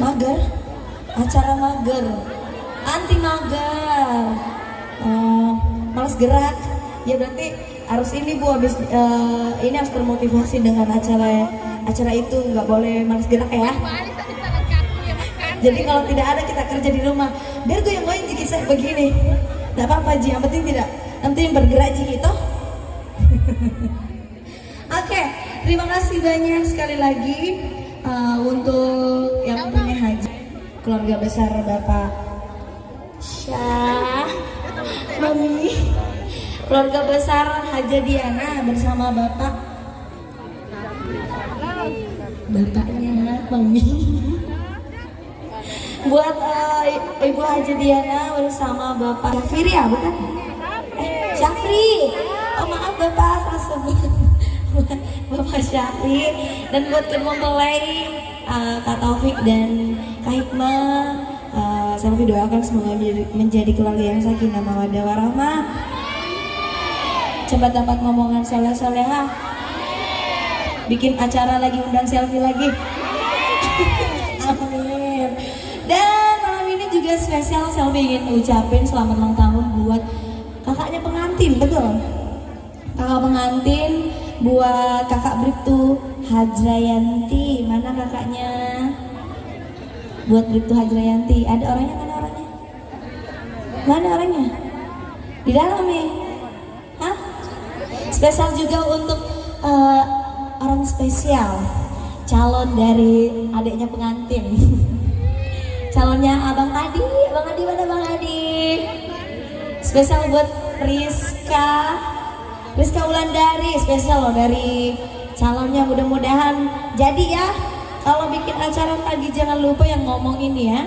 Mager? Acara mager, anti mager. Males gerak. Ya berarti harus ini Bu, habis ini harus termotivasi dengan acara itu, nggak boleh males gerak ya. Jadi kalau tidak ada kita kerja di rumah, biar gue yang main jiki saya begini. Nggak apa-apa Ji, yang penting tidak nanti bergerak jiki toh. Oke, terima kasih banyak sekali lagi untuk yang punya haji, keluarga besar Bapak Syah, Mami, keluarga besar Haja Diana bersama bapaknya Mami. Buat Ibu Haja Diana bersama Bapak Syafri ya, bukan? Syafri. Oh maaf Bapak, salah sebut. Bapak Syafri. Dan buat mempelai Kak Taufik dan Kak Hikmah, saya doakan semoga menjadi keluarga yang sakinah mawaddah warahmah. Cepat dapat ngomongan soleh-solehah. Bikin acara lagi, undang selfie lagi. Amin. Dan malam ini juga spesial selfie ingin ucapin selamat ulang tahun buat kakaknya pengantin, betul? Kakak pengantin buat kakak Bribtu Hajrayanti. Mana kakaknya? Buat Bribtu Hajrayanti. Ada orangnya? Mana orangnya? Mana orangnya? Di dalam nih. Hah? Spesial juga untuk orang spesial, calon dari adiknya pengantin. Calonnya Abang Adi. Abang Adi mana Bang Adi? Spesial buat Rizka Wulandari, spesial loh dari calonnya, mudah-mudahan jadi ya. Kalau bikin acara lagi jangan lupa yang ngomong ini ya.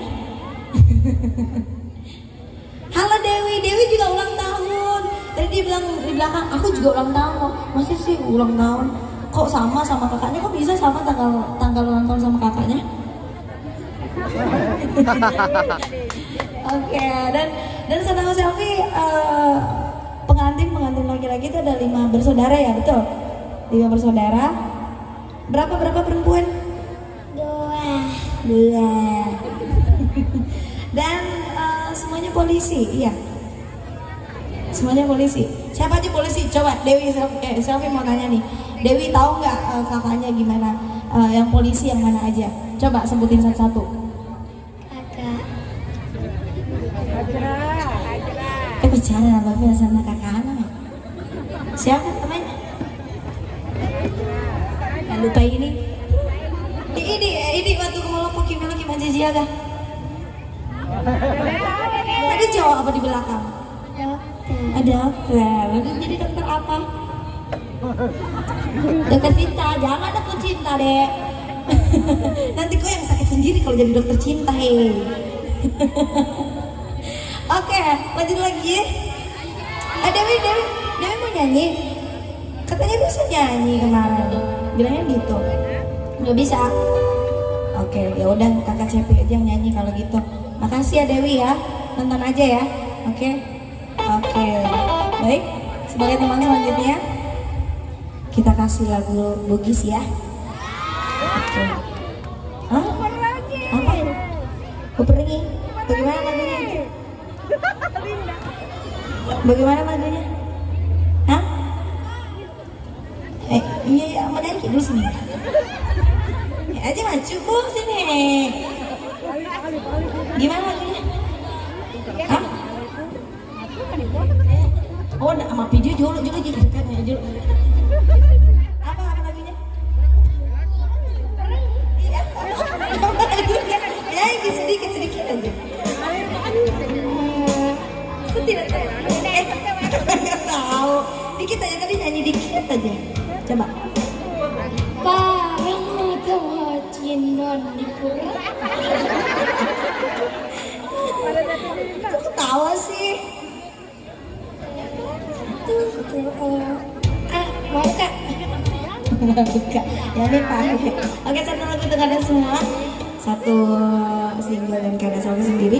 Halo Dewi juga ulang tahun. Tadi dia bilang di belakang, aku juga ulang tahun. Masih sih ulang tahun? Kok sama kakaknya? Kok bisa sama tanggal ulang tahun sama kakaknya? Oke, dan setahu selfie pengantin laki-laki itu ada 5 bersaudara ya, betul? 5 bersaudara. Berapa perempuan? 2. Dan semuanya polisi, iya. Semuanya polisi. Siapa aja polisi? Coba Dewi selfie mau tanya nih. Dewi tahu nggak kakaknya gimana? Yang polisi yang mana aja? Coba sebutin satu-satu. Bicara Bapak sama kakak anak. Siapa namanya? Gak lupa ini waktu ngelopok gimana jaga. Tadi cowok apa di belakang? Ada dokter. Jadi dokter apa? Dokter cinta, jangan dokter cinta deh. Nanti kok yang sakit sendiri kalau jadi dokter cinta he. Oke, lanjut lagi ya. Dewi mau nyanyi. Katanya bisa nyanyi kemarin. Bilangnya gitu. Nggak bisa. Oke, ya udah kakak Cepi aja yang nyanyi kalau gitu. Makasih ya Dewi ya. Nonton aja ya. Oke. Baik. Sebagai teman selanjutnya kita kasih lagu Bugis ya. Oke. Hah? Apa ini? Pergi. Bagaimana lagunya? Bagaimana lagunya? Hah? Iya, sama Danki dulu sini. Ya aja maju Bu sini. Gimana lagunya? Hah? Oh, sama video julu dekatnya julu. Apa lagunya? Ya, sedikit aja. Tidak tahu. Dikit aja tadi nyanyi dikit aja. Coba. Parang mau cinon di pura. Kok ketawa sih? Mau Kak? Buka. Ya ini Pak. Oke, satu lagu untuk kalian semua. Satu single dan kalian sendiri.